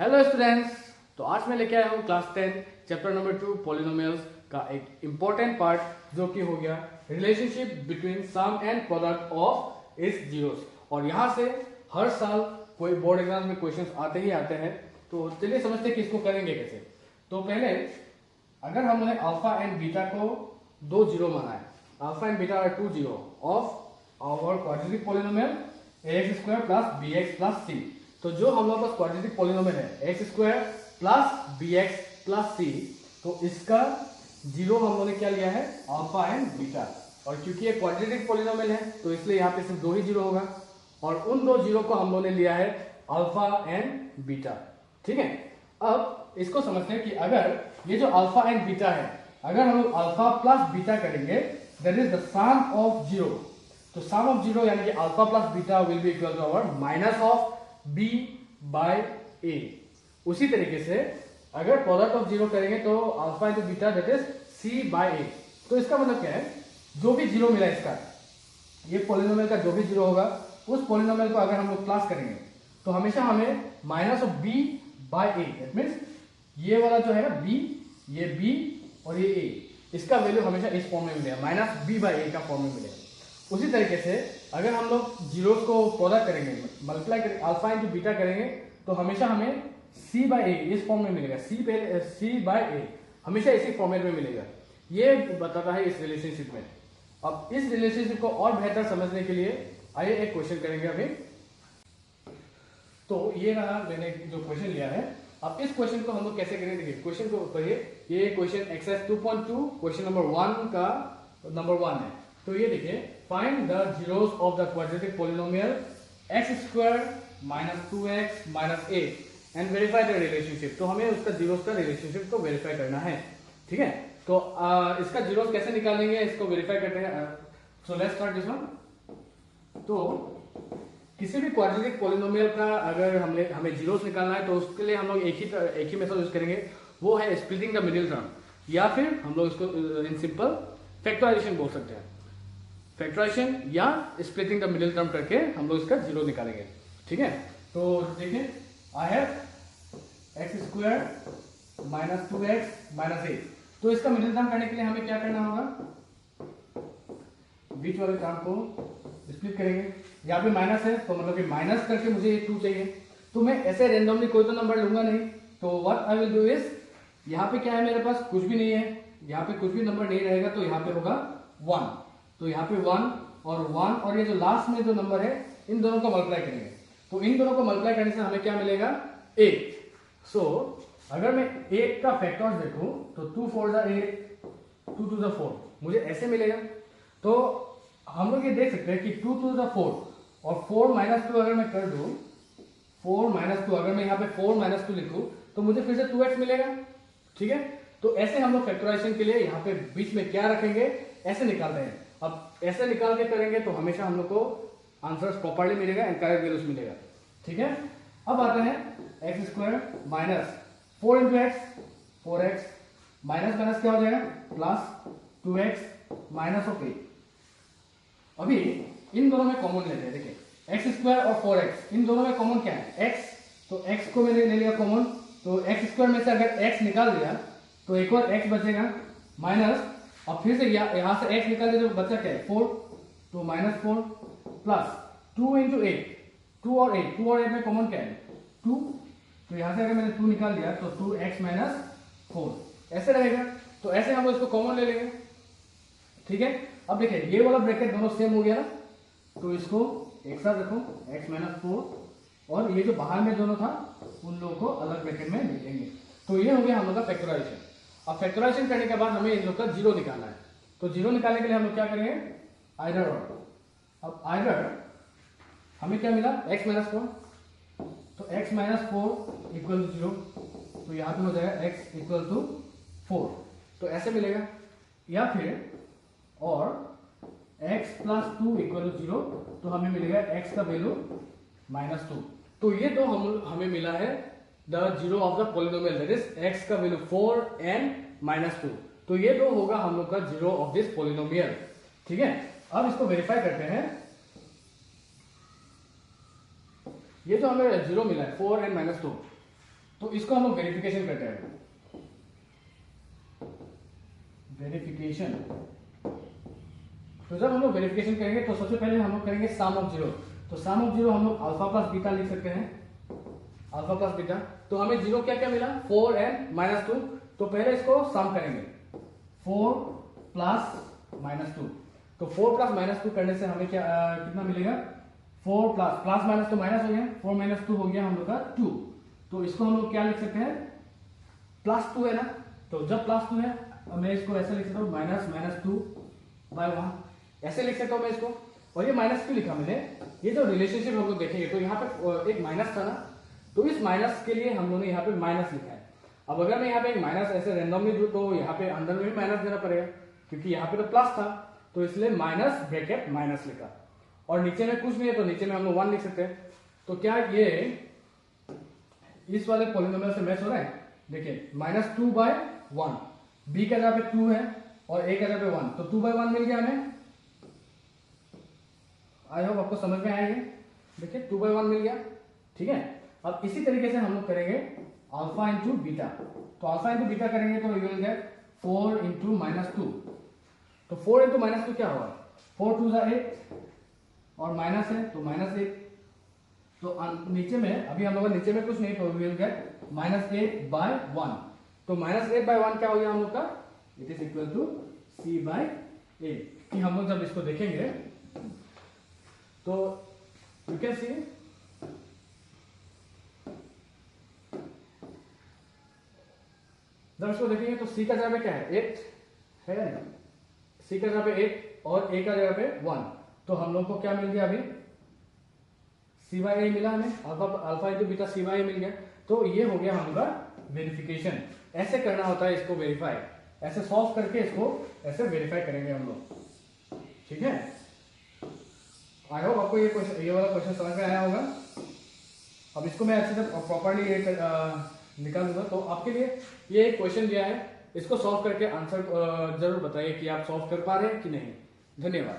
Hello students. तो आज मैं लेके आया हूँ क्लास 10 चैप्टर नंबर 2 पॉलिनोमियल्स का एक इम्पोर्टेंट पार्ट जो कि हो गया relationship between sum and product of इस जीरोस। और यहाँ से हर साल कोई बोर्ड एग्जाम में क्वेश्चंस आते ही आते हैं। तो चलिए समझते हैं कि इसको करेंगे कैसे। तो पहले अगर हमने अल्फा एंड बीटा को दो जीरो माना है, alpha and beta are two zero of our quadratic polynomial ax square plus bx plus c। तो जो हम लोग पास क्वाड्रेटिक पॉलिनोमियल है x square plus b x plus c, तो इसका जीरो हम लोगों ने क्या लिया है अल्फा एंड बीटा। और क्योंकि ये क्वाड्रेटिक पॉलिनोमियल है तो इसलिए यहाँ पे सिर्फ दो ही जीरो होगा, और उन दो जीरो को हम लोगों ने लिया है अल्फा एंड बीटा। ठीक है, अब इसको समझते हैं कि अगर ये जो अल्फा एंड बीटा है, अगर हम लोग अल्फा प्लस बीटा करेंगे that is the sum of zero. तो सम ऑफ जीरो यानी कि alpha plus beta will be equal to our minus of b by a। उसी तरीके से अगर प्रोडक्ट ऑफ जीरो करेंगे तो alpha into beta that is c by a। तो इसका मतलब क्या है, जो भी जीरो मिला इसका, ये पॉलिनोमियल का जो भी जीरो होगा उस पॉलिनोमियल को अगर हम लोग प्लस करेंगे तो हमेशा हमें minus of b by a, that means ये वाला जो है ना b, ये b और ये a, इसका वैल्यू हमेशा इस फॉर्म में मिलेगा, माइनस b बाय a का फॉर्म में मिलेगा। उसी तरीके से अगर हम लोग जीरोस को प्रोडक्ट करेंगे, मल्टीप्लाई करेंगे, अल्फा इंटू बीटा करेंगे तो हमेशा हमें c बाय a इस फॉर्म में मिलेगा, c बाय a हमेशा इसी फॉर्मेट में मिलेगा। ये बताता है इस रिलेशनशिप में। अब इस रिलेशनशिप को और बेहतर समझने के लिए आइए एक क्वेश्चन करेंगे अभी। तो ये रहा मैंने जो क्वेश्चन लिया है। अब इस क्वेश्चन को हम लोग कैसे करेंगे, देखिए क्वेश्चन को पढ़िए। ये क्वेश्चन एक्सरसाइज 2.2 क्वेश्चन नंबर 1 का नंबर 1 है। तो ये देखिए, find the zeros of the quadratic polynomial x square minus 2x minus 8 and verify the relationship. तो हमें उसका जीरोस का रिलेशनशिप को वेरीफाई करना है। ठीक है, तो इसका जीरोस कैसे निकालेंगे, इसको वेरीफाई करते हैं। So let's start this one. तो किसी भी क्वाड्रेटिक पॉलिनोमियल का अगर हमें जीरोस निकालना है तो उसके लिए हम लोग एक ही मेथड यूज करेंगे, वो है स्प्लिटिंग द मिडिल टर्म, या फिर हम लोग इसको इन सिंपल फैक्टराइजेशन बोल सकते हैं। फैक्टराइजेशन या स्प्लिटिंग द मिडिल टर्म करके हम लोग इसका जीरो निकालेंगे। ठीक है, तो देखिए I have x square minus 2x minus 8। तो इसका मिडिल टर्म करने के लिए हमें क्या करना होगा, बीच वाले टर्म को स्प्लिट करेंगे। यहाँ पे माइनस है तो मतलब कि माइनस करके मुझे ये 2 चाहिए, तो मैं ऐसे रेंडमली कोई तो नंबर लूंगा नहीं। तो what I will do is, यहाँ पे क्या है मेरे पास कुछ भी नहीं है, यहाँ पे कुछ भी नंबर नहीं रहेगा, तो यहाँ पे होगा 1। तो यहाँ पे 1 और ये जो लास्ट में जो नंबर है इन दोनों को मल्टीप्लाई करेंगे। तो इन दोनों को मल्टीप्लाई करने से हमें क्या मिलेगा 8। सो अगर मैं 8 का फैक्टर्स देखूं तो 2 4 द 8, 2 2 द 4 मुझे ऐसे मिलेगा। तो हम लोग ये देख सकते हैं कि 2 2 द 4 और 4 माइनस 2 अगर मैं कर दूं, 4 माइनस 2 अगर मैं यहाँ पे 4 माइनस 2 लिखूं तो मुझे फिर से 2x मिलेगा। ठीक है, तो ऐसे हम लोग फैक्टराइजेशन के लिए यहाँ पे बीच में क्या रखेंगे, ऐसे निकालते हैं। अब ऐसे निकाल के करेंगे तो हमेशा हम लोग को आंसर प्रॉपर्ली मिलेगा एंड करेक्ट वैल्यूज मिलेगा। ठीक है, अब आते हैं x square minus 4 into x 4x minus minus क्या हो जाएगा प्लस 2x माइनस ऑफ 8। अभी इन दोनों में कॉमन लेते हैं। देखिए एक्स स्क्वायर और 4x इन दोनों में कॉमन क्या है x, तो x को मैंने ले लिया कॉमन। तो एक्स स्क्वायर में से अगर x निकाल दिया तो एक और x बचेगा माइनस, अब फिर से यहां से x निकाल दिया तो बचा क्या है 4, तो माइनस 4 प्लस 2 इंटू 8, 2 और 8 में कॉमन क्या है 2, तो यहां से अगर मैंने 2 निकाल दिया तो 2x माइनस 4 ऐसे रहेगा। तो ऐसे हम लोग इसको कॉमन ले लेंगे। ठीक है, अब देखिए ये वाला ब्रैकेट दोनों सेम हो गया ना, तो इसको एक साथ रखो x माइनस 4 और ये जो बाहर में दोनों था उन लोगों को अलग ब्रैकेट में लिख लेंगे। तो ये हो गया हम लोग का फैक्टराइजेशन। अब फैक्टराइजेशन करने के बाद हमें इन लोग का जीरो निकालना है। तो जीरो निकालने के लिए हम लोग क्या करेंगे, आइदर और। अब आइदर हमें क्या मिला x माइनस 4, तो x माइनस 4 इक्वल टू 0, तो यहाँ पे हो जाएगा x इक्वल टू 4, तो ऐसे मिलेगा। या फिर और x प्लस 2 इक्वल टू 0, तो हमें मिलेगा x का वैल्यू माइनस 2। तो ये तो हमें मिला है the zero of the polynomial that is x का वैल्यू 4 एंड माइनस 2। तो ये तो होगा हम लोग का जीरो ऑफ दिस पॉलिनोमियल। ठीक है, अब इसको वेरीफाई करते हैं। ये जो हमें जीरो मिला है 4 एंड माइनस 2, तो इसको हम लोग वेरिफिकेशन करते हैं। वेरिफिकेशन, तो जब हम लोग वेरिफिकेशन करेंगे तो सबसे पहले हम लोग करेंगे सम ऑफ जीरो। तो सम ऑफ जीरो हम लोग अल्फा प्लस बीटा लिख सकते हैं, अल्फा प्लस बीटा। तो हमें जीरो क्या क्या मिला, 4 एंड -2। तो पहले इसको सम करेंगे, 4 प्लस -2। तो 4 प्लस -2 करने से हमें क्या कितना मिलेगा, 4 प्लस प्लस माइनस तो माइनस हो गया, 4 - 2 हो गया हम लोग का 2। तो इसको हम लोग क्या लिख सकते हैं, +2 है ना। तो जब +2 है मैं इसको ऐसे लिख सकता हूँ -2/1, ऐसे लिख सकता हूँ मैं इसको। और ये माइनस क्यों लिखा मैंने, ये जो रिलेशनशिप हम लोग देखेंगे तो यहाँ पे एक माइनस था ना, तो इस माइनस के लिए हम लोगों ने यहाँ पे माइनस लिखा है। अब अगर मैं यहाँ पे एक माइनस ऐसे रैंडमली दूं तो यहाँ पे अंदर में भी माइनस देना पड़ेगा, क्योंकि यहाँ पे तो प्लस था, तो इसलिए माइनस ब्रैकेट माइनस लिखा। और नीचे में कुछ नहीं है तो नीचे में हम लोग 1 लिख सकते हैं। तो क्या ये इस वाले पॉलिनोमियल से मैच हो रहा है, देखिए -2/1, b का जगह पे 2 है और a का जगह पे 1, तो 2/1 मिल गया हमें। आई होप आपको समझ में आएगा, देखिए 2/1 मिल गया, ठीक है। अब इसी तरीके से हम लोग करेंगे अल्फा इंटू बीटा। तो अल्फा इंटू बीटा करेंगे तो यू विल गेट 4 इंटू -2। तो 4 इंटू -2 क्या होगा, 4 2 = 8 और माइनस है तो -8। तो नीचे में अभी हम लोग नीचे में कुछ नहीं, तो वी विल गेट -8/1। तो -8/1 क्या हो गया हम लोग का, it is equal to c/a। कि हम लोग जब इसको देखेंगे तो यू कैन सी, जब इसको देखेंगे तो c का जगह पे क्या है, 8 है, c का जगह पे 8 और a का जगह पे 1। तो हम लोग को क्या मिल गया, अभी c/a मिला हमें, अल्फा इंटू बीटा c/a मिल गया। तो ये हो गया हमारा वेरिफिकेशन। ऐसे करना होता है इसको वेरीफाई, ऐसे सॉल्व करके इसको ऐसे वेरीफाई करेंगे हम लोग, ठीक है। आई होप आपको ये वाला क्वेश्चन समझ में आया होगा। अब इसको मैं अच्छे से प्रॉपरली निकालूंगा। तो आपके लिए ये एक क्वेश्चन दिया है, इसको सॉल्व करके आंसर जरूर बताइए कि आप सॉल्व कर पा रहे हैं कि नहीं। धन्यवाद।